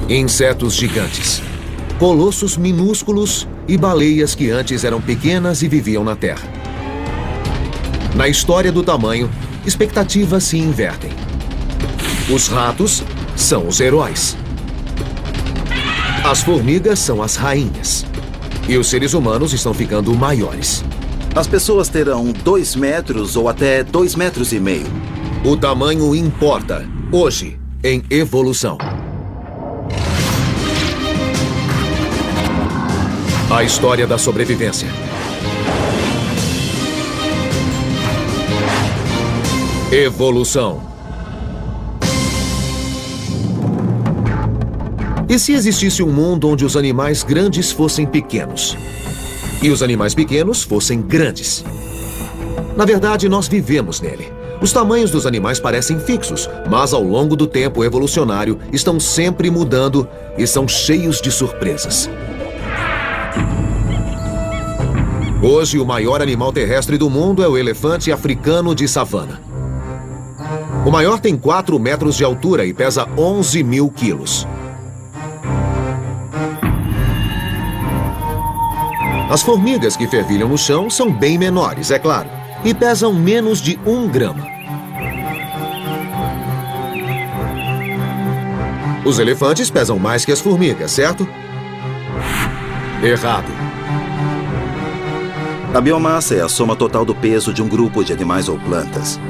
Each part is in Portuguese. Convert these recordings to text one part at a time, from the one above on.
Insetos gigantes, colossos minúsculos e baleias que antes eram pequenas e viviam na Terra. Na história do tamanho, expectativas se invertem. Os ratos são os heróis. As formigas são as rainhas. E os seres humanos estão ficando maiores. As pessoas terão 2 metros ou até 2,5 metros. O tamanho importa, hoje, em evolução. A história da sobrevivência. Evolução. E se existisse um mundo onde os animais grandes fossem pequenos? E os animais pequenos fossem grandes? Na verdade, nós vivemos nele. Os tamanhos dos animais parecem fixos, mas ao longo do tempo evolucionário estão sempre mudando e são cheios de surpresas. Hoje, o maior animal terrestre do mundo é o elefante africano de savana. O maior tem 4 metros de altura e pesa 11 mil quilos. As formigas que fervilham no chão são bem menores, é claro, e pesam menos de 1 grama. Os elefantes pesam mais que as formigas, certo? Errado. A biomassa é a soma total do peso de um grupo de animais ou plantas.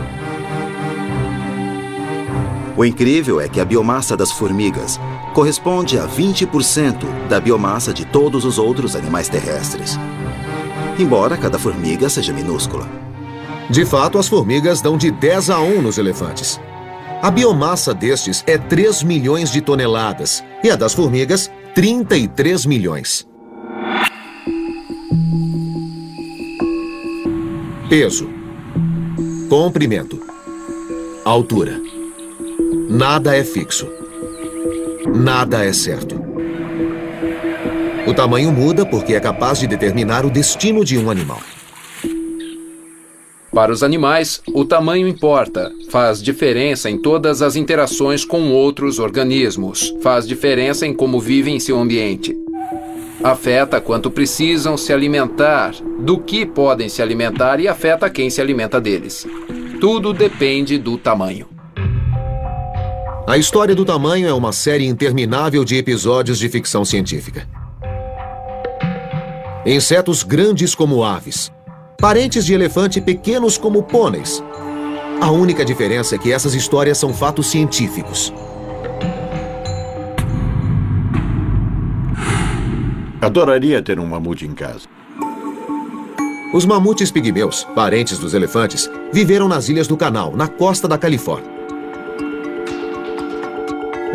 O incrível é que a biomassa das formigas corresponde a 20% da biomassa de todos os outros animais terrestres. Embora cada formiga seja minúscula. De fato, as formigas dão de 10 a 1 nos elefantes. A biomassa destes é 3 milhões de toneladas e a das formigas, 33 milhões. Peso, comprimento, altura. Nada é fixo. Nada é certo. O tamanho muda porque é capaz de determinar o destino de um animal. Para os animais, o tamanho importa. Faz diferença em todas as interações com outros organismos. Faz diferença em como vivem em seu ambiente. Afeta quanto precisam se alimentar, do que podem se alimentar e afeta quem se alimenta deles. Tudo depende do tamanho. A história do tamanho é uma série interminável de episódios de ficção científica. Insetos grandes como aves. Parentes de elefante pequenos como pôneis. A única diferença é que essas histórias são fatos científicos. Adoraria ter um mamute em casa. Os mamutes pigmeus, parentes dos elefantes, viveram nas Ilhas do Canal, na costa da Califórnia.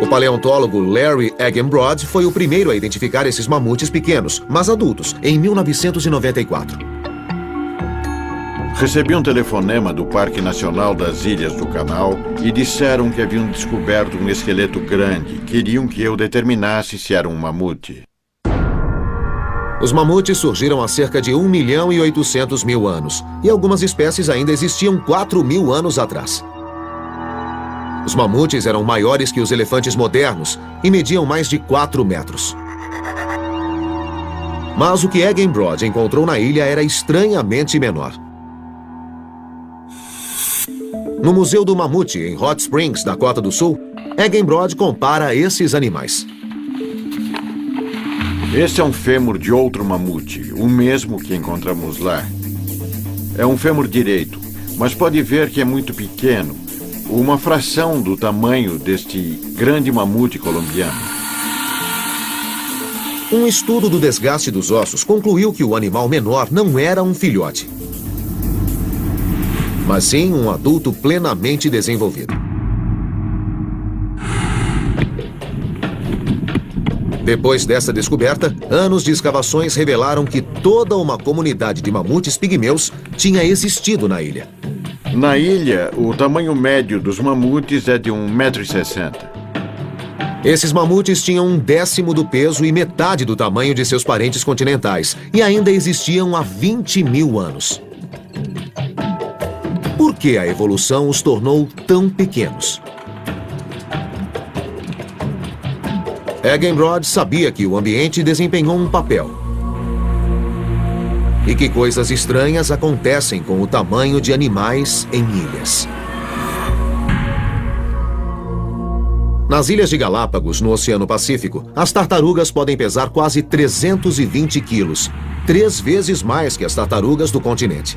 O paleontólogo Larry Eggenbrod foi o primeiro a identificar esses mamutes pequenos, mas adultos, em 1994. Recebi um telefonema do Parque Nacional das Ilhas do Canal e disseram que haviam descoberto um esqueleto grande. Queriam que eu determinasse se era um mamute. Os mamutes surgiram há cerca de 1.800.000 anos, e algumas espécies ainda existiam 4.000 anos atrás. Os mamutes eram maiores que os elefantes modernos e mediam mais de 4 metros. Mas o que Eggenbrod encontrou na ilha era estranhamente menor. No Museu do Mamute, em Hot Springs, Dakota do Sul, Eggenbrod compara esses animais. Esse é um fêmur de outro mamute, o mesmo que encontramos lá. É um fêmur direito, mas pode ver que é muito pequeno, uma fração do tamanho deste grande mamute colombiano. Um estudo do desgaste dos ossos concluiu que o animal menor não era um filhote, mas sim um adulto plenamente desenvolvido. Depois dessa descoberta, anos de escavações revelaram que toda uma comunidade de mamutes pigmeus tinha existido na ilha. Na ilha, o tamanho médio dos mamutes é de 1,60 m. Esses mamutes tinham 1/10 do peso e metade do tamanho de seus parentes continentais, e ainda existiam há 20.000 anos. Por que a evolução os tornou tão pequenos? Eggenbrod sabia que o ambiente desempenhou um papel. E que coisas estranhas acontecem com o tamanho de animais em ilhas. Nas Ilhas de Galápagos, no Oceano Pacífico, as tartarugas podem pesar quase 320 quilos, 3 vezes mais que as tartarugas do continente.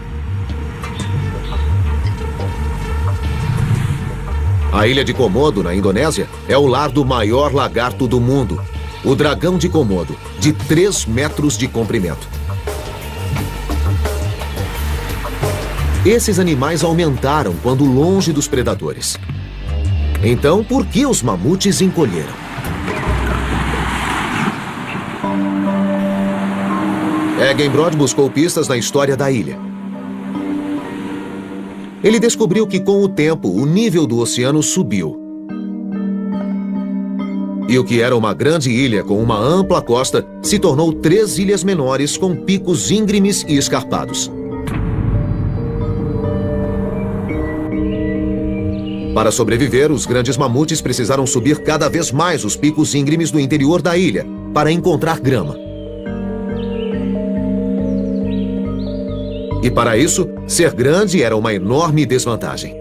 A ilha de Komodo, na Indonésia, é o lar do maior lagarto do mundo, o dragão de Komodo, de 3 metros de comprimento. Esses animais aumentaram quando longe dos predadores. Então, por que os mamutes encolheram? Eggenbrod buscou pistas na história da ilha. Ele descobriu que, com o tempo, o nível do oceano subiu. E o que era uma grande ilha com uma ampla costa se tornou 3 ilhas menores com picos íngremes e escarpados. Para sobreviver, os grandes mamutes precisaram subir cada vez mais os picos íngremes do interior da ilha para encontrar grama. E para isso, ser grande era uma enorme desvantagem.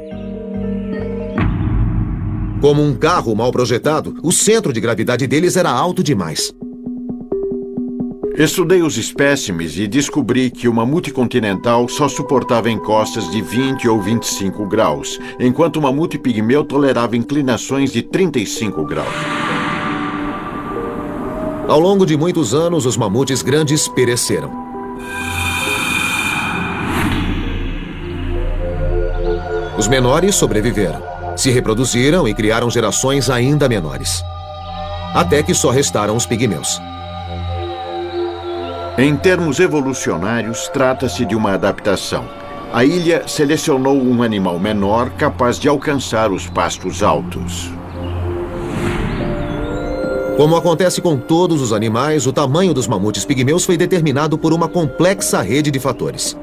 Como um carro mal projetado, o centro de gravidade deles era alto demais. Estudei os espécimes e descobri que o mamute continental só suportava encostas de 20 ou 25 graus, enquanto o mamute pigmeu tolerava inclinações de 35 graus. Ao longo de muitos anos, os mamutes grandes pereceram. Os menores sobreviveram, se reproduziram e criaram gerações ainda menores. Até que só restaram os pigmeus. Em termos evolucionários, trata-se de uma adaptação. A ilha selecionou um animal menor capaz de alcançar os pastos altos. Como acontece com todos os animais, o tamanho dos mamutes pigmeus foi determinado por uma complexa rede de fatores.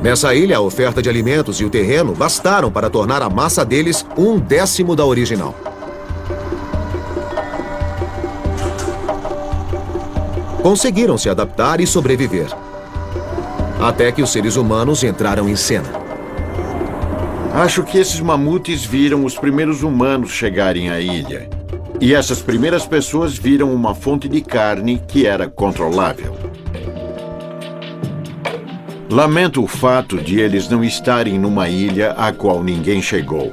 Nessa ilha, a oferta de alimentos e o terreno bastaram para tornar a massa deles 1/10 da original. Conseguiram se adaptar e sobreviver. Até que os seres humanos entraram em cena. Acho que esses mamutes viram os primeiros humanos chegarem à ilha. E essas primeiras pessoas viram uma fonte de carne que era controlável. Lamento o fato de eles não estarem numa ilha à qual ninguém chegou.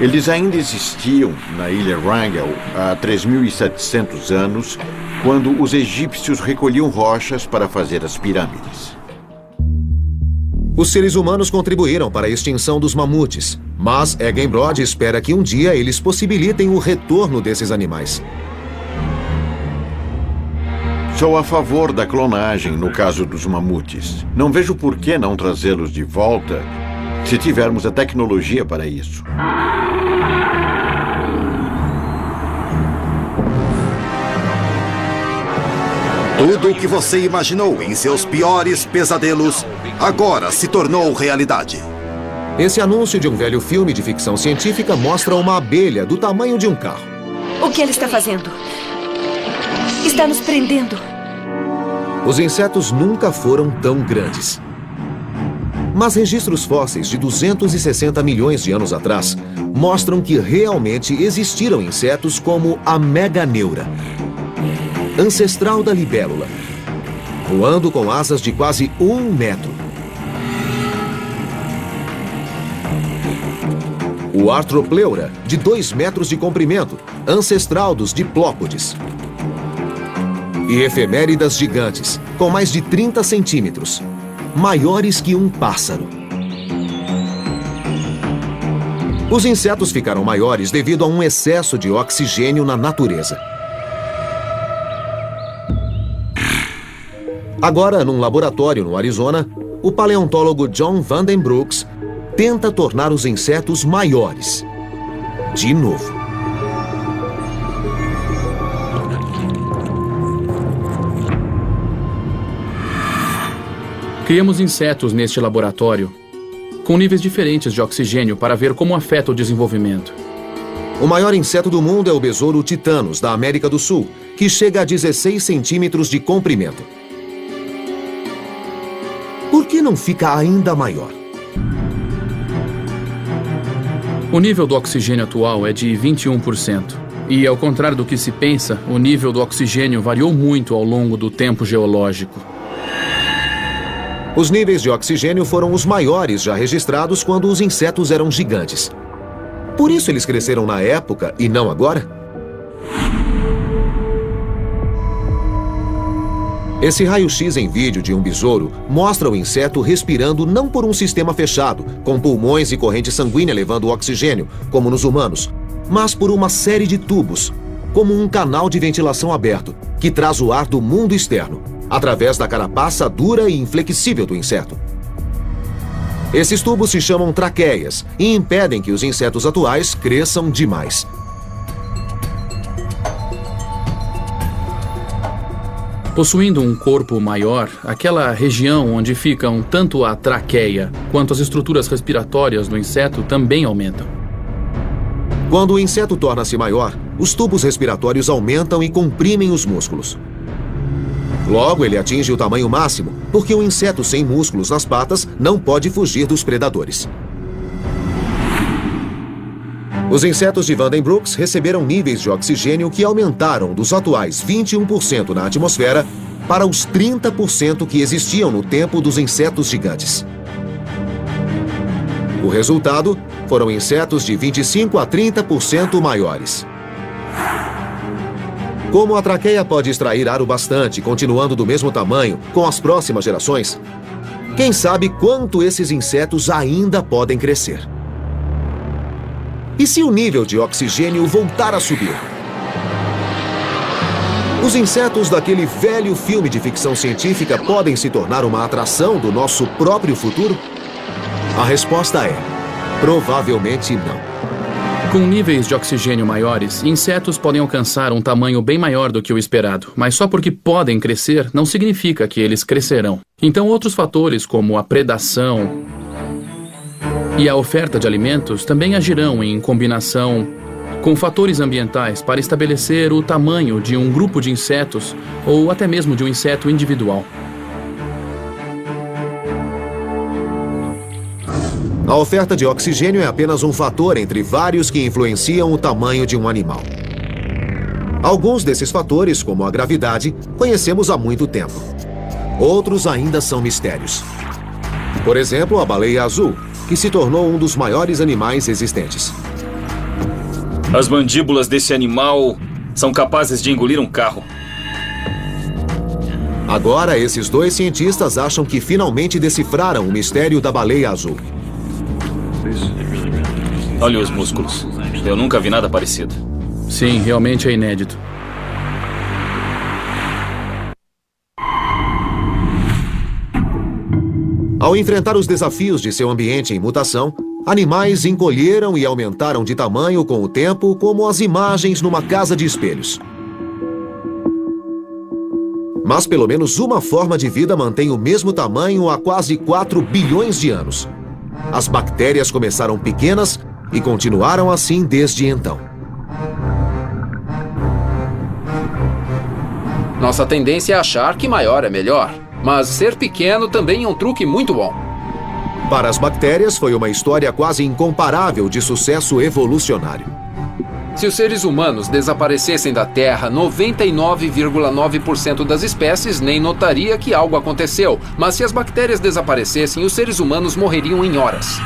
Eles ainda existiam na ilha Wrangel há 3.700 anos, quando os egípcios recolhiam rochas para fazer as pirâmides. Os seres humanos contribuíram para a extinção dos mamutes, mas Eggenbrod espera que um dia eles possibilitem o retorno desses animais. Sou a favor da clonagem no caso dos mamutes. Não vejo por que não trazê-los de volta se tivermos a tecnologia para isso. Tudo o que você imaginou em seus piores pesadelos agora se tornou realidade. Esse anúncio de um velho filme de ficção científica mostra uma abelha do tamanho de um carro. O que ela está fazendo? Está nos prendendo. Os insetos nunca foram tão grandes. Mas registros fósseis de 260 milhões de anos atrás mostram que realmente existiram insetos como a meganeura, ancestral da libélula, voando com asas de quase 1 metro. O Arthropleura, de 2 metros de comprimento, ancestral dos diplópodes. E efeméridas gigantes, com mais de 30 centímetros, maiores que um pássaro. Os insetos ficaram maiores devido a um excesso de oxigênio na natureza. Agora, num laboratório no Arizona, o paleontólogo John Vandenbrooks tenta tornar os insetos maiores. De novo. Criamos insetos neste laboratório, com níveis diferentes de oxigênio para ver como afeta o desenvolvimento. O maior inseto do mundo é o besouro Titanus, da América do Sul, que chega a 16 centímetros de comprimento. Por que não fica ainda maior? O nível do oxigênio atual é de 21%. E, ao contrário do que se pensa, o nível do oxigênio variou muito ao longo do tempo geológico. Os níveis de oxigênio foram os maiores já registrados quando os insetos eram gigantes. Por isso eles cresceram na época e não agora? Esse raio-x em vídeo de um besouro mostra o inseto respirando não por um sistema fechado, com pulmões e corrente sanguínea levando o oxigênio, como nos humanos, mas por uma série de tubos, como um canal de ventilação aberto, que traz o ar do mundo externo, através da carapaça dura e inflexível do inseto. Esses tubos se chamam traqueias e impedem que os insetos atuais cresçam demais. Possuindo um corpo maior, aquela região onde ficam tanto a traqueia quanto as estruturas respiratórias do inseto também aumentam. Quando o inseto torna-se maior, os tubos respiratórios aumentam e comprimem os músculos. Logo, ele atinge o tamanho máximo, porque o inseto sem músculos nas patas não pode fugir dos predadores. Os insetos de Vandenbrooks receberam níveis de oxigênio que aumentaram dos atuais 21% na atmosfera para os 30% que existiam no tempo dos insetos gigantes. O resultado foram insetos de 25% a 30% maiores. Como a traqueia pode extrair ar o bastante, continuando do mesmo tamanho com as próximas gerações, quem sabe quanto esses insetos ainda podem crescer? E se o nível de oxigênio voltar a subir? Os insetos daquele velho filme de ficção científica podem se tornar uma atração do nosso próprio futuro? A resposta é: provavelmente não. Com níveis de oxigênio maiores, insetos podem alcançar um tamanho bem maior do que o esperado, mas só porque podem crescer não significa que eles crescerão. Então, outros fatores como a predação e a oferta de alimentos também agirão em combinação com fatores ambientais para estabelecer o tamanho de um grupo de insetos ou até mesmo de um inseto individual. A oferta de oxigênio é apenas um fator entre vários que influenciam o tamanho de um animal. Alguns desses fatores, como a gravidade, conhecemos há muito tempo. Outros ainda são mistérios. Por exemplo, a baleia azul, que se tornou um dos maiores animais existentes. As mandíbulas desse animal são capazes de engolir um carro. Agora, esses dois cientistas acham que finalmente decifraram o mistério da baleia azul. Olha os músculos. Eu nunca vi nada parecido. Sim, realmente é inédito. Ao enfrentar os desafios de seu ambiente em mutação, animais encolheram e aumentaram de tamanho com o tempo, como as imagens numa casa de espelhos. Mas pelo menos uma forma de vida mantém o mesmo tamanho há quase 4 bilhões de anos. As bactérias começaram pequenas e continuaram assim desde então. Nossa tendência é achar que maior é melhor, mas ser pequeno também é um truque muito bom. Para as bactérias, foi uma história quase incomparável de sucesso evolucionário. Se os seres humanos desaparecessem da Terra, 99,9% das espécies nem notaria que algo aconteceu. Mas se as bactérias desaparecessem, os seres humanos morreriam em horas.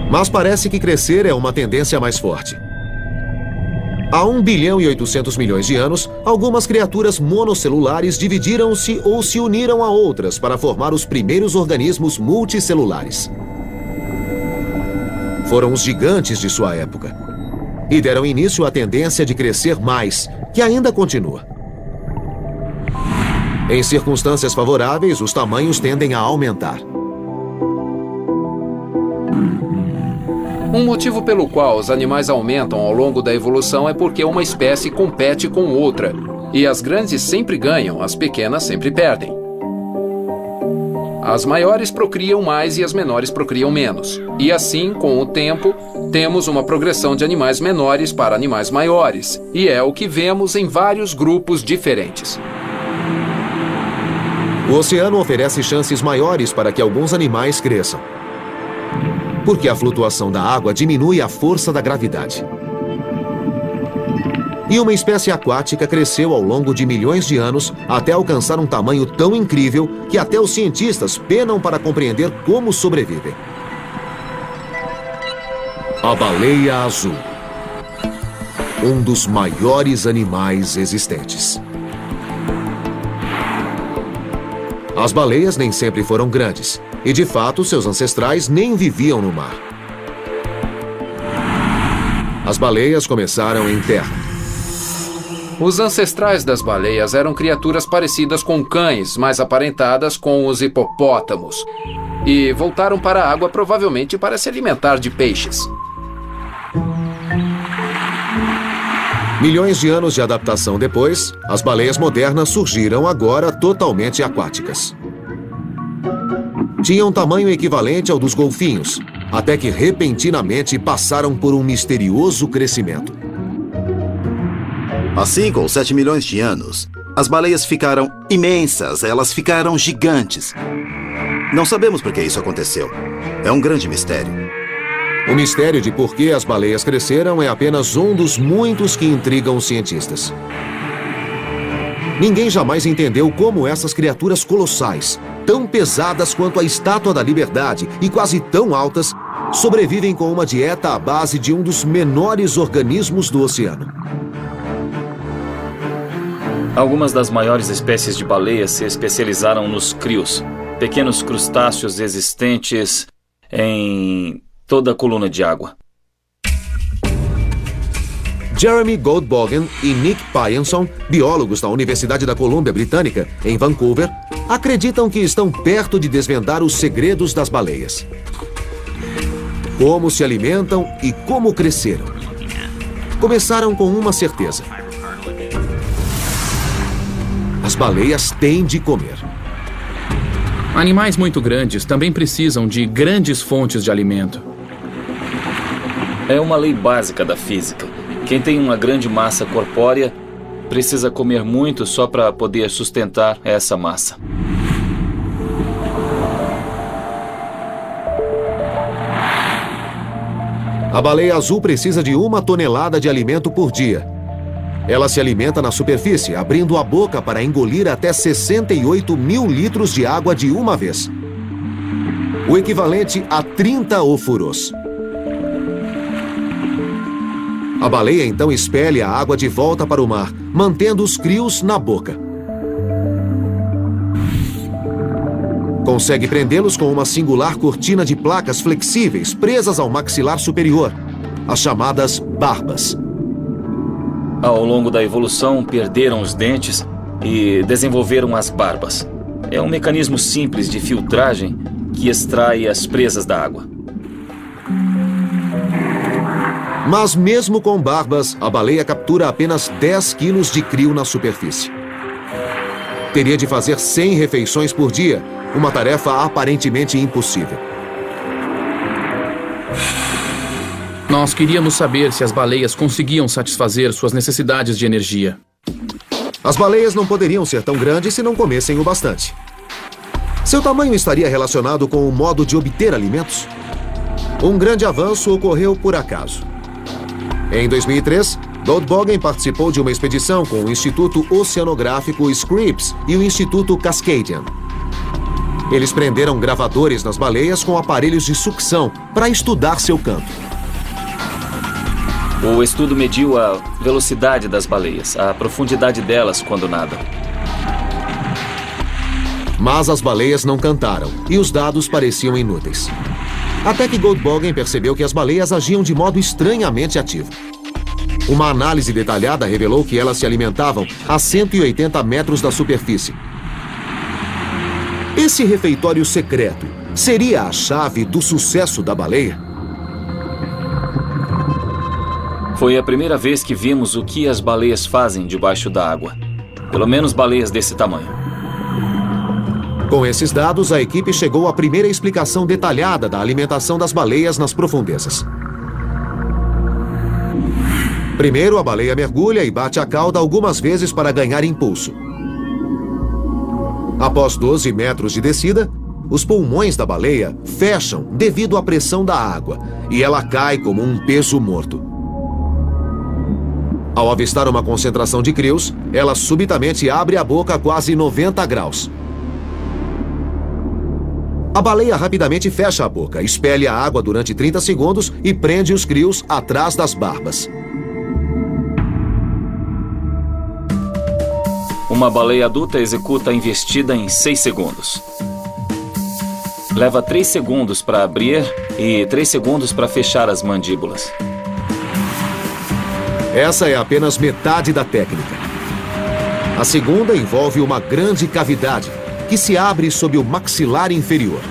Mas parece que crescer é uma tendência mais forte. Há 1 bilhão e 800 milhões de anos, algumas criaturas monocelulares dividiram-se ou se uniram a outras para formar os primeiros organismos multicelulares. Foram os gigantes de sua época. E deram início à tendência de crescer mais, que ainda continua. Em circunstâncias favoráveis, os tamanhos tendem a aumentar. Um motivo pelo qual os animais aumentam ao longo da evolução é porque uma espécie compete com outra. E as grandes sempre ganham, as pequenas sempre perdem. As maiores procriam mais e as menores procriam menos. E assim, com o tempo, temos uma progressão de animais menores para animais maiores. E é o que vemos em vários grupos diferentes. O oceano oferece chances maiores para que alguns animais cresçam, porque a flutuação da água diminui a força da gravidade. E uma espécie aquática cresceu ao longo de milhões de anos até alcançar um tamanho tão incrível que até os cientistas penam para compreender como sobrevivem. A baleia azul. Um dos maiores animais existentes. As baleias nem sempre foram grandes, e de fato seus ancestrais nem viviam no mar. As baleias começaram em terra. Os ancestrais das baleias eram criaturas parecidas com cães, mas aparentadas com os hipopótamos. E voltaram para a água provavelmente para se alimentar de peixes. Milhões de anos de adaptação depois, as baleias modernas surgiram agora totalmente aquáticas. Tinham tamanho equivalente ao dos golfinhos, até que repentinamente passaram por um misterioso crescimento. Há 5 ou 7 milhões de anos, as baleias ficaram imensas, elas ficaram gigantes. Não sabemos por que isso aconteceu. É um grande mistério. O mistério de por que as baleias cresceram é apenas um dos muitos que intrigam os cientistas. Ninguém jamais entendeu como essas criaturas colossais, tão pesadas quanto a Estátua da Liberdade e quase tão altas, sobrevivem com uma dieta à base de um dos menores organismos do oceano. Algumas das maiores espécies de baleias se especializaram nos crios, pequenos crustáceos existentes em toda a coluna de água. Jeremy Goldbogen e Nick Pyenson, biólogos da Universidade da Colômbia Britânica, em Vancouver, acreditam que estão perto de desvendar os segredos das baleias. Como se alimentam e como cresceram. Começaram com uma certeza. As baleias têm de comer. Animais muito grandes também precisam de grandes fontes de alimento. É uma lei básica da física. Quem tem uma grande massa corpórea precisa comer muito só para poder sustentar essa massa. A baleia azul precisa de 1 tonelada de alimento por dia. Ela se alimenta na superfície, abrindo a boca para engolir até 68 mil litros de água de uma vez. O equivalente a 30 ofurôs. A baleia então expele a água de volta para o mar, mantendo os crios na boca. Consegue prendê-los com uma singular cortina de placas flexíveis presas ao maxilar superior, as chamadas barbas. Ao longo da evolução, perderam os dentes e desenvolveram as barbas. É um mecanismo simples de filtragem que extrai as presas da água. Mas mesmo com barbas, a baleia captura apenas 10 quilos de crio na superfície. Teria de fazer 100 refeições por dia, uma tarefa aparentemente impossível. Nós queríamos saber se as baleias conseguiam satisfazer suas necessidades de energia. As baleias não poderiam ser tão grandes se não comessem o bastante. Seu tamanho estaria relacionado com o modo de obter alimentos? Um grande avanço ocorreu por acaso. Em 2003, Goldbogen participou de uma expedição com o Instituto Oceanográfico Scripps e o Instituto Cascadian. Eles prenderam gravadores nas baleias com aparelhos de sucção para estudar seu canto. O estudo mediu a velocidade das baleias, a profundidade delas quando nadam. Mas as baleias não cantaram e os dados pareciam inúteis. Até que Goldbogen percebeu que as baleias agiam de modo estranhamente ativo. Uma análise detalhada revelou que elas se alimentavam a 180 metros da superfície. Esse refeitório secreto seria a chave do sucesso da baleia? Foi a primeira vez que vimos o que as baleias fazem debaixo da água. Pelo menos baleias desse tamanho. Com esses dados, a equipe chegou à primeira explicação detalhada da alimentação das baleias nas profundezas. Primeiro, a baleia mergulha e bate a cauda algumas vezes para ganhar impulso. Após 12 metros de descida, os pulmões da baleia fecham devido à pressão da água e ela cai como um peso morto. Ao avistar uma concentração de crios, ela subitamente abre a boca a quase 90 graus. A baleia rapidamente fecha a boca, expele a água durante 30 segundos e prende os crios atrás das barbas. Uma baleia adulta executa a investida em 6 segundos. Leva 3 segundos para abrir e 3 segundos para fechar as mandíbulas. Essa é apenas metade da técnica. A segunda envolve uma grande cavidade que se abre sob o maxilar inferior.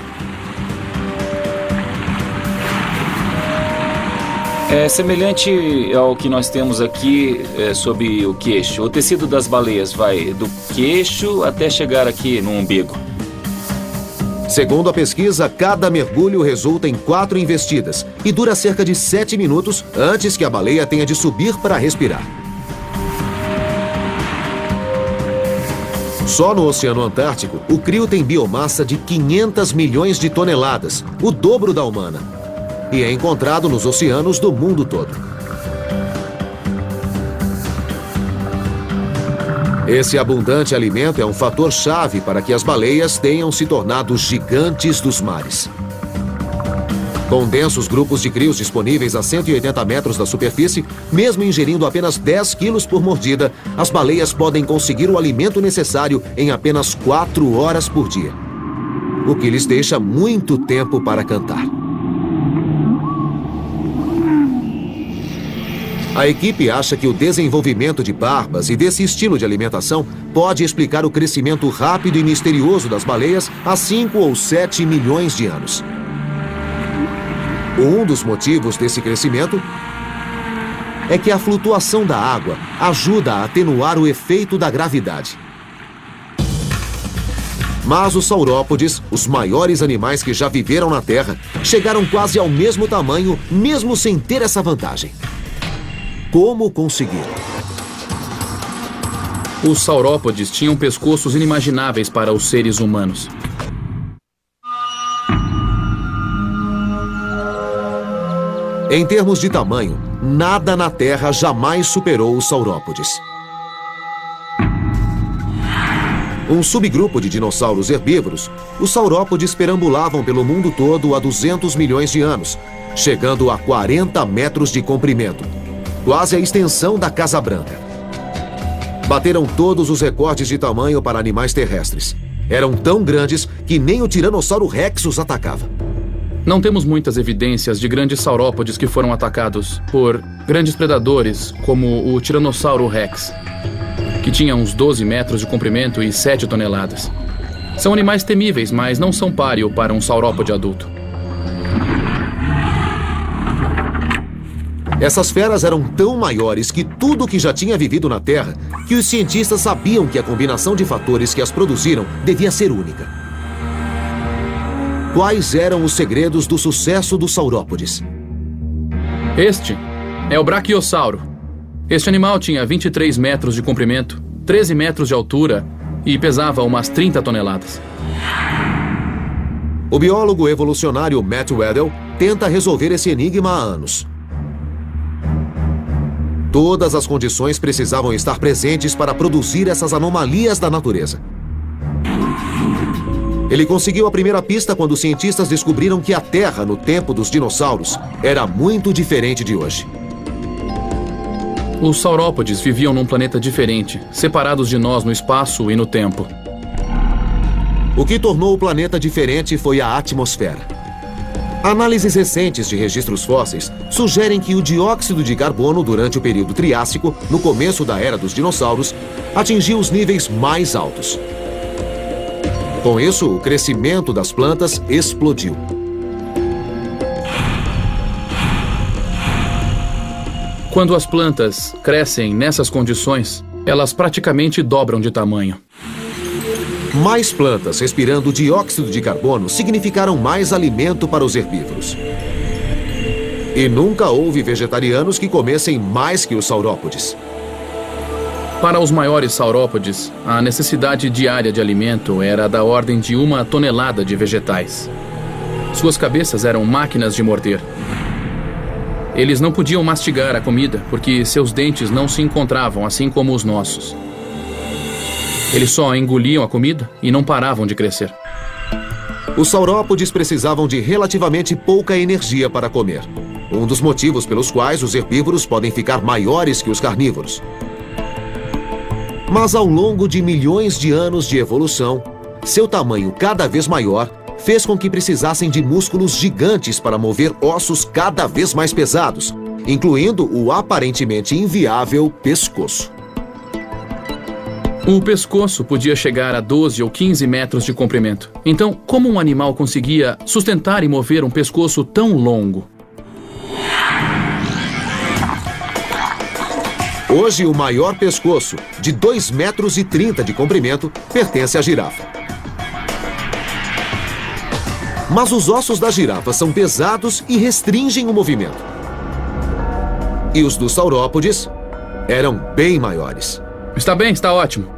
É semelhante ao que nós temos aqui sob o queixo. O tecido das baleias vai do queixo até chegar aqui no umbigo. Segundo a pesquisa, cada mergulho resulta em 4 investidas e dura cerca de 7 minutos antes que a baleia tenha de subir para respirar. Só no Oceano Antártico, o crio tem biomassa de 500 milhões de toneladas, o dobro da humana, e é encontrado nos oceanos do mundo todo. Esse abundante alimento é um fator-chave para que as baleias tenham se tornado gigantes dos mares. Com densos grupos de crios disponíveis a 180 metros da superfície, mesmo ingerindo apenas 10 quilos por mordida, as baleias podem conseguir o alimento necessário em apenas 4 horas por dia, o que lhes deixa muito tempo para cantar. A equipe acha que o desenvolvimento de barbas e desse estilo de alimentação pode explicar o crescimento rápido e misterioso das baleias há 5 ou 7 milhões de anos. Um dos motivos desse crescimento é que a flutuação da água ajuda a atenuar o efeito da gravidade. Mas os saurópodes, os maiores animais que já viveram na Terra, chegaram quase ao mesmo tamanho, mesmo sem ter essa vantagem. Como conseguiram? Os saurópodes tinham pescoços inimagináveis para os seres humanos. Em termos de tamanho, nada na Terra jamais superou os saurópodes. Um subgrupo de dinossauros herbívoros, os saurópodes perambulavam pelo mundo todo há 200 milhões de anos, chegando a 40 metros de comprimento, quase a extensão da Casa Branca. Bateram todos os recordes de tamanho para animais terrestres. Eram tão grandes que nem o Tiranossauro Rex os atacava. Não temos muitas evidências de grandes saurópodes que foram atacados por grandes predadores, como o Tiranossauro Rex, que tinha uns 12 metros de comprimento e 7 toneladas. São animais temíveis, mas não são páreo para um saurópode adulto. Essas feras eram tão maiores que tudo o que já tinha vivido na Terra, que os cientistas sabiam que a combinação de fatores que as produziram devia ser única. Quais eram os segredos do sucesso dos saurópodes? Este é o Brachiosauro. Este animal tinha 23 metros de comprimento, 13 metros de altura e pesava umas 30 toneladas. O biólogo evolucionário Matt Weddell tenta resolver esse enigma há anos. Todas as condições precisavam estar presentes para produzir essas anomalias da natureza. Ele conseguiu a primeira pista quando os cientistas descobriram que a Terra, no tempo dos dinossauros, era muito diferente de hoje. Os saurópodes viviam num planeta diferente, separados de nós no espaço e no tempo. O que tornou o planeta diferente foi a atmosfera. Análises recentes de registros fósseis sugerem que o dióxido de carbono durante o período Triássico, no começo da era dos dinossauros, atingiu os níveis mais altos. Com isso, o crescimento das plantas explodiu. Quando as plantas crescem nessas condições, elas praticamente dobram de tamanho. Mais plantas respirando dióxido de carbono significaram mais alimento para os herbívoros. E nunca houve vegetarianos que comessem mais que os saurópodes. Para os maiores saurópodes, a necessidade diária de alimento era da ordem de 1 tonelada de vegetais. Suas cabeças eram máquinas de morder. Eles não podiam mastigar a comida porque seus dentes não se encontravam, assim como os nossos. Eles só engoliam a comida e não paravam de crescer. Os saurópodes precisavam de relativamente pouca energia para comer. Um dos motivos pelos quais os herbívoros podem ficar maiores que os carnívoros. Mas ao longo de milhões de anos de evolução, seu tamanho cada vez maior fez com que precisassem de músculos gigantes para mover ossos cada vez mais pesados, incluindo o aparentemente inviável pescoço. O pescoço podia chegar a 12 ou 15 metros de comprimento. Então, como um animal conseguia sustentar e mover um pescoço tão longo? Hoje, o maior pescoço, de 2,30 metros de comprimento, pertence à girafa. Mas os ossos da girafa são pesados e restringem o movimento. E os dos saurópodes eram bem maiores. Está bem, está ótimo.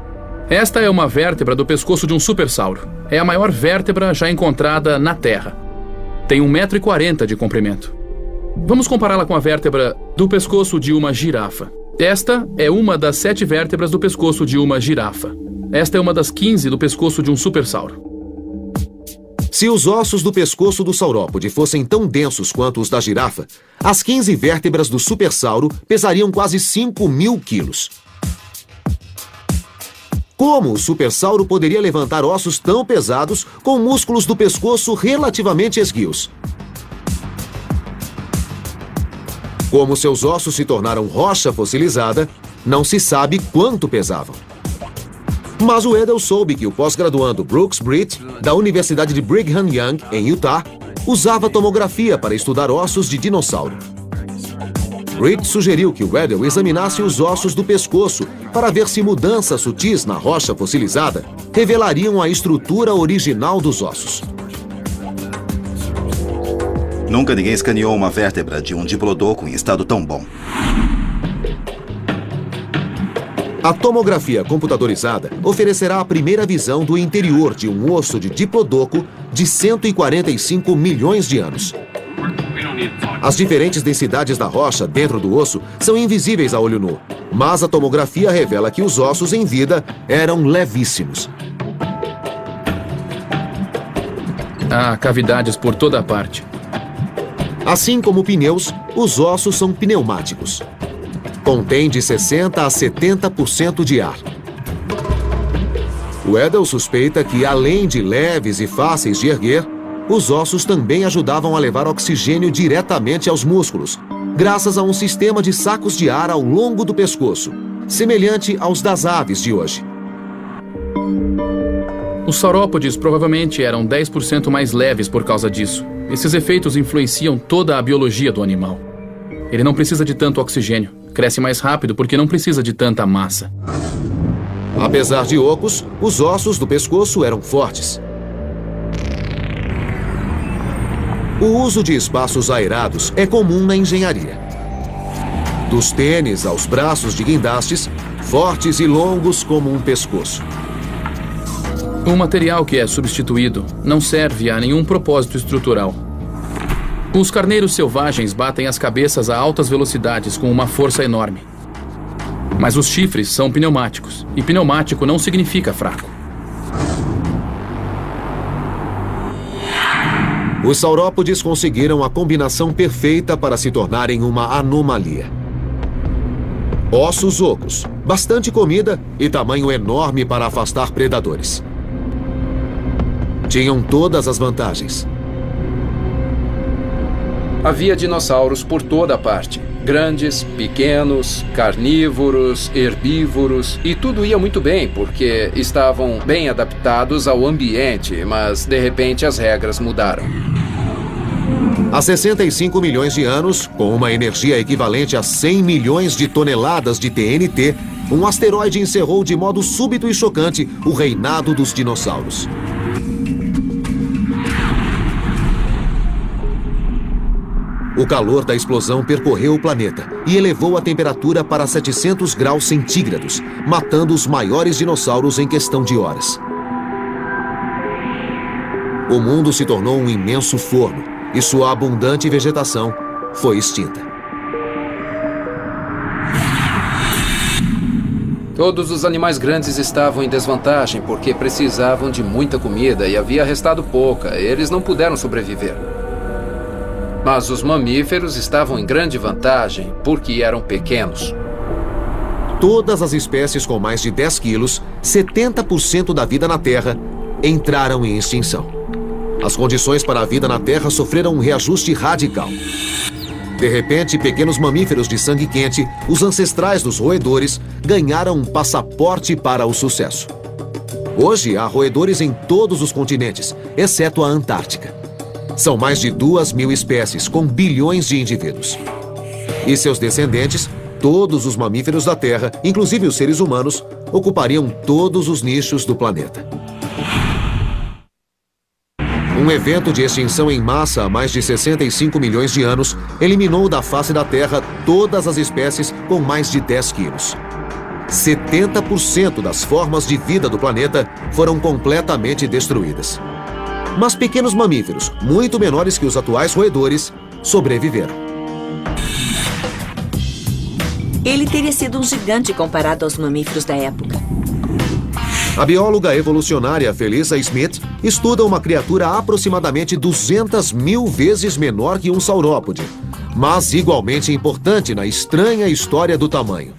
Esta é uma vértebra do pescoço de um supersauro. É a maior vértebra já encontrada na Terra. Tem 1,40 m de comprimento. Vamos compará-la com a vértebra do pescoço de uma girafa. Esta é uma das 7 vértebras do pescoço de uma girafa. Esta é uma das 15 do pescoço de um supersauro. Se os ossos do pescoço do saurópode fossem tão densos quanto os da girafa, as 15 vértebras do supersauro pesariam quase 5.000 quilos. Como o supersauro poderia levantar ossos tão pesados com músculos do pescoço relativamente esguios? Como seus ossos se tornaram rocha fossilizada, não se sabe quanto pesavam. Mas o Edel soube que o pós-graduando Brooks Britt, da Universidade de Brigham Young, em Utah, usava tomografia para estudar ossos de dinossauro. Britt sugeriu que o Edel examinasse os ossos do pescoço para ver se mudanças sutis na rocha fossilizada revelariam a estrutura original dos ossos. Nunca ninguém escaneou uma vértebra de um diplodoco em estado tão bom. A tomografia computadorizada oferecerá a primeira visão do interior de um osso de diplodoco de 145 milhões de anos. As diferentes densidades da rocha dentro do osso são invisíveis a olho nu, mas a tomografia revela que os ossos em vida eram levíssimos. Há cavidades por toda parte. Assim como pneus, os ossos são pneumáticos. Contém de 60% a 70% de ar. O Edel suspeita que, além de leves e fáceis de erguer, os ossos também ajudavam a levar oxigênio diretamente aos músculos, graças a um sistema de sacos de ar ao longo do pescoço, semelhante aos das aves de hoje. Os saurópodes provavelmente eram 10% mais leves por causa disso. Esses efeitos influenciam toda a biologia do animal. Ele não precisa de tanto oxigênio. Cresce mais rápido porque não precisa de tanta massa. Apesar de ocos, os ossos do pescoço eram fortes. O uso de espaços aerados é comum na engenharia. Dos tênis aos braços de guindastes, fortes e longos como um pescoço. O material que é substituído não serve a nenhum propósito estrutural. Os carneiros selvagens batem as cabeças a altas velocidades com uma força enorme. Mas os chifres são pneumáticos, e pneumático não significa fraco. Os saurópodes conseguiram a combinação perfeita para se tornarem uma anomalia. Ossos ocos, bastante comida e tamanho enorme para afastar predadores. Tinham todas as vantagens. Havia dinossauros por toda parte. Grandes, pequenos, carnívoros, herbívoros, e tudo ia muito bem porque estavam bem adaptados ao ambiente, mas de repente as regras mudaram. Há 65 milhões de anos, com uma energia equivalente a 100 milhões de toneladas de TNT, um asteroide encerrou de modo súbito e chocante o reinado dos dinossauros. O calor da explosão percorreu o planeta e elevou a temperatura para 700 graus centígrados, matando os maiores dinossauros em questão de horas. O mundo se tornou um imenso forno e sua abundante vegetação foi extinta. Todos os animais grandes estavam em desvantagem porque precisavam de muita comida e havia restado pouca. Eles não puderam sobreviver. Mas os mamíferos estavam em grande vantagem porque eram pequenos. Todas as espécies com mais de 10 quilos, 70% da vida na Terra, entraram em extinção. As condições para a vida na Terra sofreram um reajuste radical. De repente, pequenos mamíferos de sangue quente, os ancestrais dos roedores, ganharam um passaporte para o sucesso. Hoje, há roedores em todos os continentes, exceto a Antártica. São mais de 2.000 espécies, com bilhões de indivíduos. E seus descendentes, todos os mamíferos da Terra, inclusive os seres humanos, ocupariam todos os nichos do planeta. Um evento de extinção em massa há mais de 65 milhões de anos eliminou da face da Terra todas as espécies com mais de 10 quilos. 70% das formas de vida do planeta foram completamente destruídas. Mas pequenos mamíferos, muito menores que os atuais roedores, sobreviveram. Ele teria sido um gigante comparado aos mamíferos da época. A bióloga evolucionária Felisa Smith estuda uma criatura aproximadamente 200.000 vezes menor que um saurópode, mas igualmente importante na estranha história do tamanho.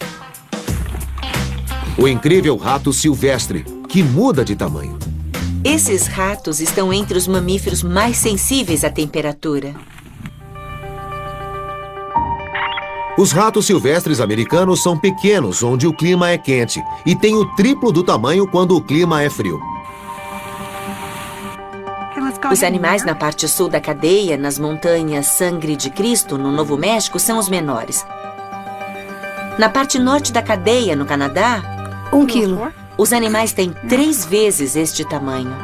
O incrível rato silvestre, que muda de tamanho. Esses ratos estão entre os mamíferos mais sensíveis à temperatura. Os ratos silvestres americanos são pequenos onde o clima é quente e têm o triplo do tamanho quando o clima é frio. Os animais na parte sul da cadeia, nas montanhas Sangre de Cristo, no Novo México, são os menores. Na parte norte da cadeia, no Canadá, 1 quilo. Os animais têm 3 vezes este tamanho.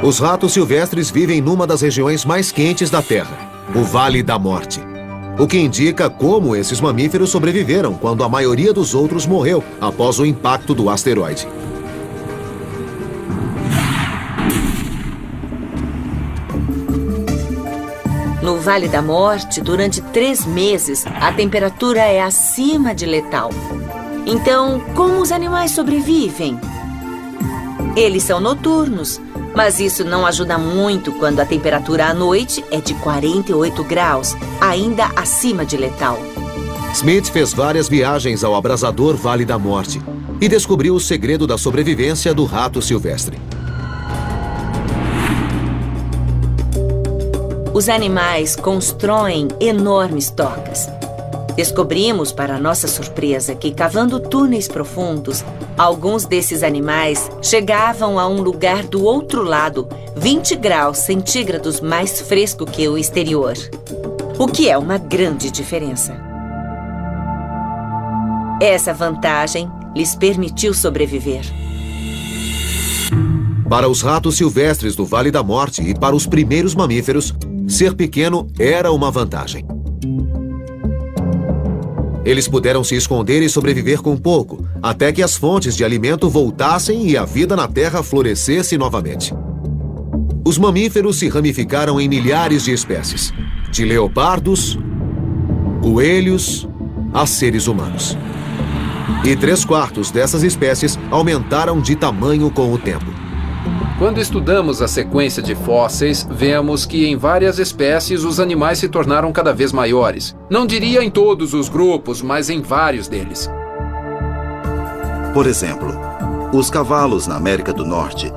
Os ratos silvestres vivem numa das regiões mais quentes da Terra, o Vale da Morte. O que indica como esses mamíferos sobreviveram quando a maioria dos outros morreu após o impacto do asteroide. No Vale da Morte, durante 3 meses, a temperatura é acima de letal. Então, como os animais sobrevivem? Eles são noturnos, mas isso não ajuda muito quando a temperatura à noite é de 48 graus, ainda acima de letal. Smith fez várias viagens ao abrasador Vale da Morte e descobriu o segredo da sobrevivência do rato silvestre. Os animais constroem enormes tocas. Descobrimos, para nossa surpresa, que cavando túneis profundos, alguns desses animais chegavam a um lugar do outro lado, 20 graus centígrados mais fresco que o exterior. O que é uma grande diferença. Essa vantagem lhes permitiu sobreviver. Para os ratos silvestres do Vale da Morte e para os primeiros mamíferos, ser pequeno era uma vantagem. Eles puderam se esconder e sobreviver com pouco, até que as fontes de alimento voltassem e a vida na Terra florescesse novamente. Os mamíferos se ramificaram em milhares de espécies, de leopardos, coelhos, a seres humanos. E 3/4 dessas espécies aumentaram de tamanho com o tempo. Quando estudamos a sequência de fósseis, vemos que em várias espécies os animais se tornaram cada vez maiores. Não diria em todos os grupos, mas em vários deles. Por exemplo, os cavalos na América do Norte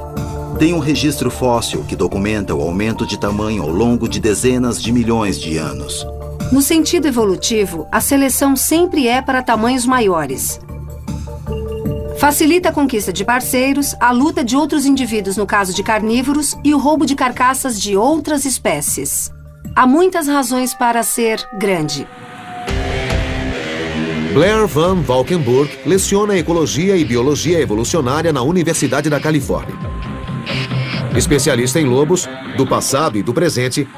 têm um registro fóssil que documenta o aumento de tamanho ao longo de dezenas de milhões de anos. No sentido evolutivo, a seleção sempre é para tamanhos maiores. Facilita a conquista de parceiros, a luta de outros indivíduos no caso de carnívoros e o roubo de carcaças de outras espécies. Há muitas razões para ser grande. Blair Van Valkenburg leciona Ecologia e Biologia Evolucionária na Universidade da Califórnia. Especialista em lobos, do passado e do presente,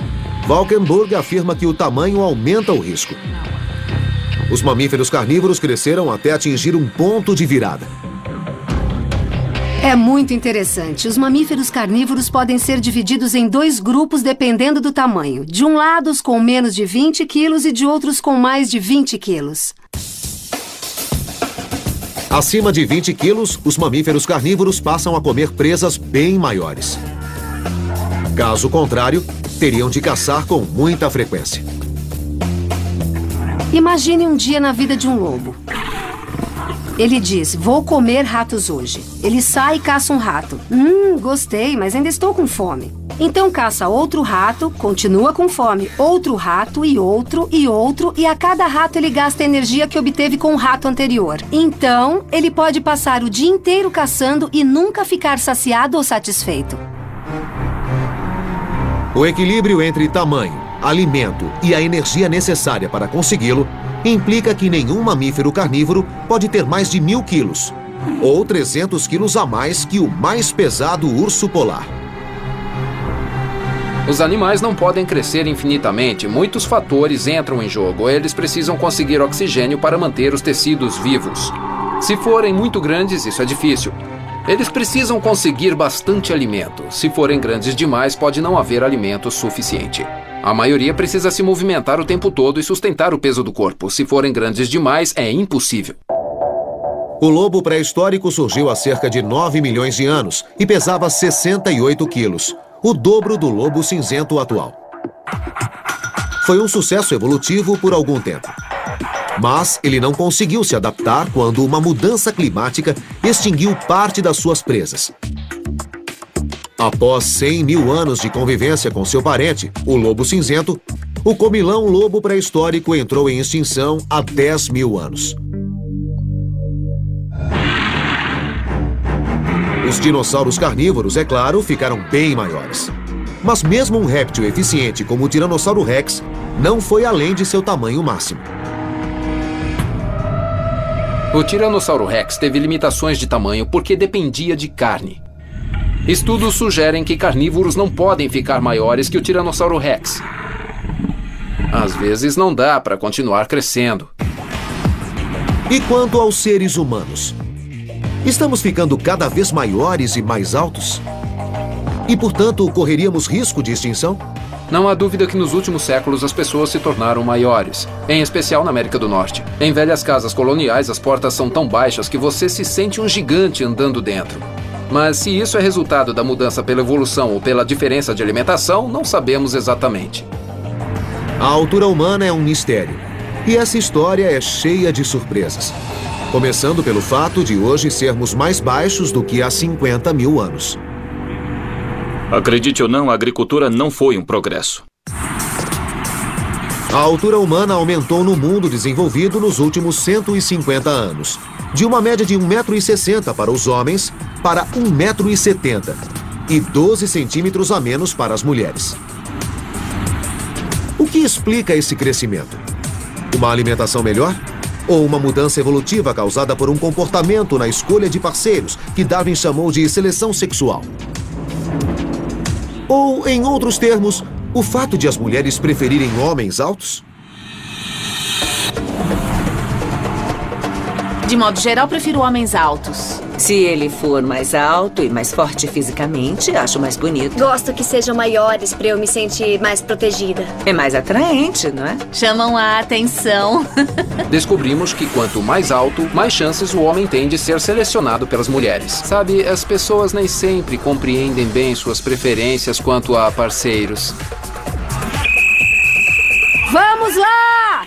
Valkenburg afirma que o tamanho aumenta o risco. Os mamíferos carnívoros cresceram até atingir um ponto de virada. É muito interessante. Os mamíferos carnívoros podem ser divididos em 2 grupos dependendo do tamanho. De um lado, os com menos de 20 quilos e de outros com mais de 20 quilos. Acima de 20 quilos, os mamíferos carnívoros passam a comer presas bem maiores. Caso contrário, teriam de caçar com muita frequência. Imagine um dia na vida de um lobo. Ele diz, vou comer ratos hoje. Ele sai e caça um rato. Gostei, mas ainda estou com fome. Então caça outro rato, continua com fome. Outro rato e outro e outro. E a cada rato ele gasta a energia que obteve com o rato anterior. Então, ele pode passar o dia inteiro caçando e nunca ficar saciado ou satisfeito. O equilíbrio entre tamanho, alimento e a energia necessária para consegui-lo implica que nenhum mamífero carnívoro pode ter mais de 1000 quilos, ou 300 quilos a mais que o mais pesado urso polar. Os animais não podem crescer infinitamente. Muitos fatores entram em jogo. Eles precisam conseguir oxigênio para manter os tecidos vivos. Se forem muito grandes, isso é difícil. Eles precisam conseguir bastante alimento. Se forem grandes demais, pode não haver alimento suficiente. A maioria precisa se movimentar o tempo todo e sustentar o peso do corpo. Se forem grandes demais, é impossível. O lobo pré-histórico surgiu há cerca de 9 milhões de anos e pesava 68 quilos, o dobro do lobo cinzento atual. Foi um sucesso evolutivo por algum tempo. Mas ele não conseguiu se adaptar quando uma mudança climática extinguiu parte das suas presas. Após 100 mil anos de convivência com seu parente, o lobo cinzento, o comilão lobo pré-histórico entrou em extinção há 10 mil anos. Os dinossauros carnívoros, é claro, ficaram bem maiores. Mas mesmo um réptil eficiente como o Tiranossauro Rex não foi além de seu tamanho máximo. O Tiranossauro Rex teve limitações de tamanho porque dependia de carne. Estudos sugerem que carnívoros não podem ficar maiores que o Tiranossauro Rex. Às vezes não dá para continuar crescendo. E quanto aos seres humanos? Estamos ficando cada vez maiores e mais altos? E, portanto, correríamos risco de extinção? Não há dúvida que nos últimos séculos as pessoas se tornaram maiores, em especial na América do Norte. Em velhas casas coloniais, as portas são tão baixas que você se sente um gigante andando dentro. Mas se isso é resultado da mudança pela evolução ou pela diferença de alimentação, não sabemos exatamente. A altura humana é um mistério. E essa história é cheia de surpresas. Começando pelo fato de hoje sermos mais baixos do que há 50 mil anos. Acredite ou não, a agricultura não foi um progresso. A altura humana aumentou no mundo desenvolvido nos últimos 150 anos. De uma média de 1,60 m para os homens para 1,70 m e 12 centímetros a menos para as mulheres. O que explica esse crescimento? Uma alimentação melhor? Ou uma mudança evolutiva causada por um comportamento na escolha de parceiros que Darwin chamou de seleção sexual? Ou, em outros termos, o fato de as mulheres preferirem homens altos? De modo geral, prefiro homens altos. Se ele for mais alto e mais forte fisicamente, acho mais bonito. Gosto que sejam maiores para eu me sentir mais protegida. É mais atraente, não é? Chamam a atenção. Descobrimos que quanto mais alto, mais chances o homem tem de ser selecionado pelas mulheres. Sabe, as pessoas nem sempre compreendem bem suas preferências quanto a parceiros. Vamos lá!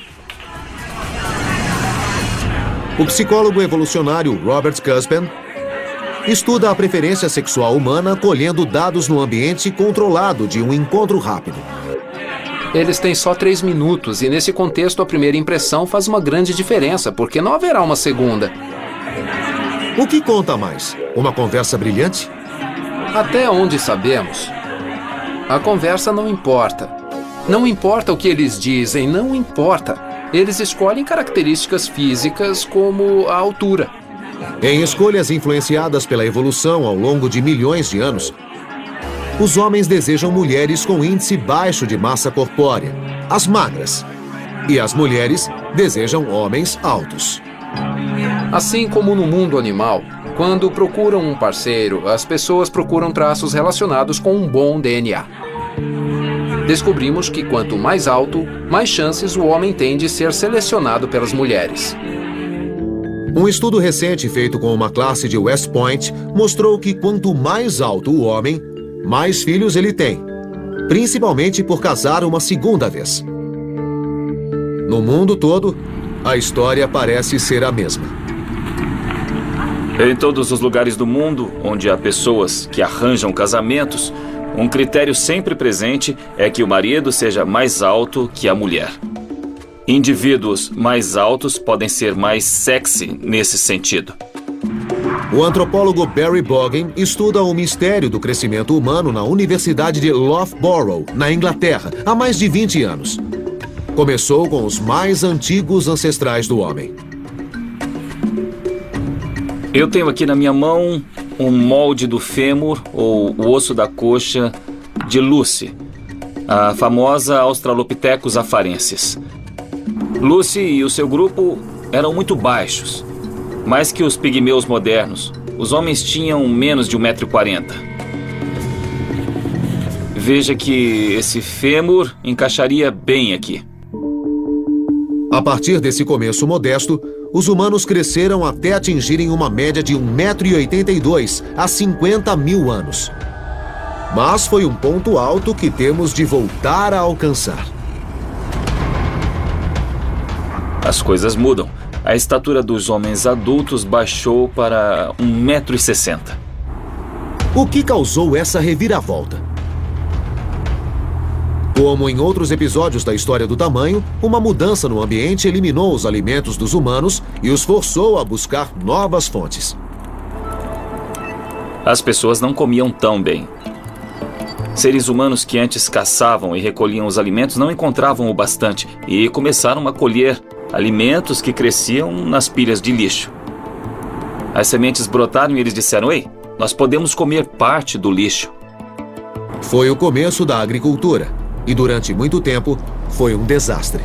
O psicólogo evolucionário Robert Cuspen estuda a preferência sexual humana colhendo dados no ambiente controlado de um encontro rápido. Eles têm só 3 minutos e nesse contexto a primeira impressão faz uma grande diferença, porque não haverá uma segunda. O que conta mais? Uma conversa brilhante? Até onde sabemos, a conversa não importa. Não importa o que eles dizem, não importa. Eles escolhem características físicas como a altura. Em escolhas influenciadas pela evolução ao longo de milhões de anos, os homens desejam mulheres com índice baixo de massa corpórea, as magras. E as mulheres desejam homens altos. Assim como no mundo animal, quando procuram um parceiro, as pessoas procuram traços relacionados com um bom DNA. Descobrimos que quanto mais alto, mais chances o homem tem de ser selecionado pelas mulheres. Um estudo recente feito com uma classe de West Point mostrou que quanto mais alto o homem, mais filhos ele tem, principalmente por casar uma segunda vez. No mundo todo, a história parece ser a mesma. Em todos os lugares do mundo onde há pessoas que arranjam casamentos, um critério sempre presente é que o marido seja mais alto que a mulher. Indivíduos mais altos podem ser mais sexy nesse sentido. O antropólogo Barry Bogan estuda o mistério do crescimento humano na Universidade de Loughborough, na Inglaterra, há mais de 20 anos. Começou com os mais antigos ancestrais do homem. Eu tenho aqui na minha mão um molde do fêmur, ou o osso da coxa, de Lucy, a famosa Australopithecus afarensis. Lucy e o seu grupo eram muito baixos, mais que os pigmeus modernos. Os homens tinham menos de 1,40 m. Veja que esse fêmur encaixaria bem aqui. A partir desse começo modesto, os humanos cresceram até atingirem uma média de 1,82 m há 50 mil anos. Mas foi um ponto alto que temos de voltar a alcançar. As coisas mudam. A estatura dos homens adultos baixou para 1,60 m. O que causou essa reviravolta? Como em outros episódios da história do tamanho, uma mudança no ambiente eliminou os alimentos dos humanos e os forçou a buscar novas fontes. As pessoas não comiam tão bem. Seres humanos que antes caçavam e recolhiam os alimentos não encontravam o bastante e começaram a colher alimentos que cresciam nas pilhas de lixo. As sementes brotaram e eles disseram: "Ei, nós podemos comer parte do lixo." Foi o começo da agricultura e durante muito tempo foi um desastre.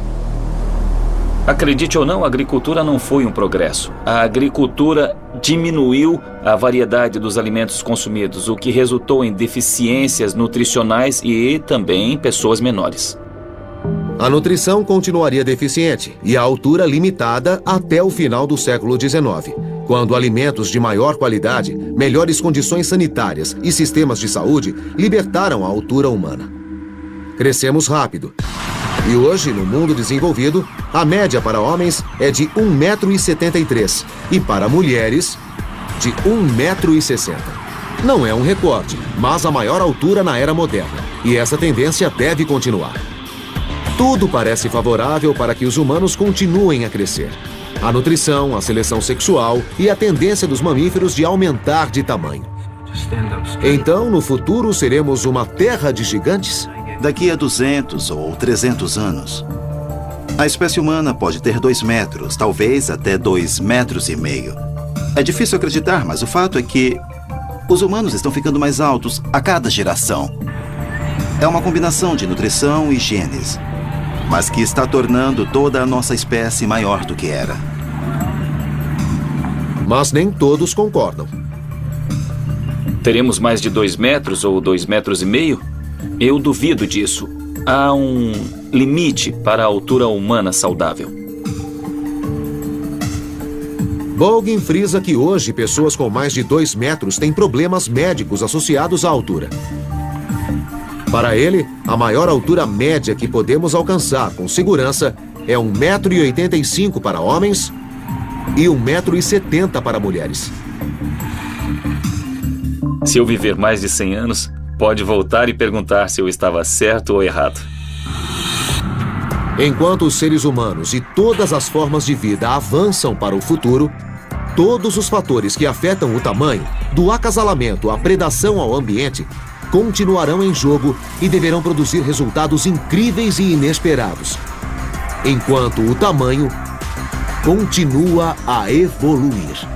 Acredite ou não, a agricultura não foi um progresso. A agricultura diminuiu a variedade dos alimentos consumidos, o que resultou em deficiências nutricionais e também pessoas menores. A nutrição continuaria deficiente e a altura limitada até o final do século XIX, quando alimentos de maior qualidade, melhores condições sanitárias e sistemas de saúde libertaram a altura humana. Crescemos rápido. E hoje, no mundo desenvolvido, a média para homens é de 1,73 m e para mulheres, de 1,60 m. Não é um recorde, mas a maior altura na era moderna. E essa tendência deve continuar. Tudo parece favorável para que os humanos continuem a crescer. A nutrição, a seleção sexual e a tendência dos mamíferos de aumentar de tamanho. Então, no futuro, seremos uma terra de gigantes? Daqui a 200 ou 300 anos, a espécie humana pode ter 2 metros, talvez até 2,5 metros. É difícil acreditar, mas o fato é que os humanos estão ficando mais altos a cada geração. É uma combinação de nutrição e genes, mas que está tornando toda a nossa espécie maior do que era. Mas nem todos concordam. Teremos mais de 2 metros ou 2,5 metros? Eu duvido disso. Há um limite para a altura humana saudável. Bogan frisa que hoje pessoas com mais de 2 metros têm problemas médicos associados à altura. Para ele, a maior altura média que podemos alcançar com segurança é 1,85 m para homens e 1,70 m para mulheres. Se eu viver mais de 100 anos, pode voltar e perguntar se eu estava certo ou errado. Enquanto os seres humanos e todas as formas de vida avançam para o futuro, todos os fatores que afetam o tamanho, do acasalamento à predação ao ambiente, continuarão em jogo e deverão produzir resultados incríveis e inesperados. enquanto o tamanho continua a evoluir.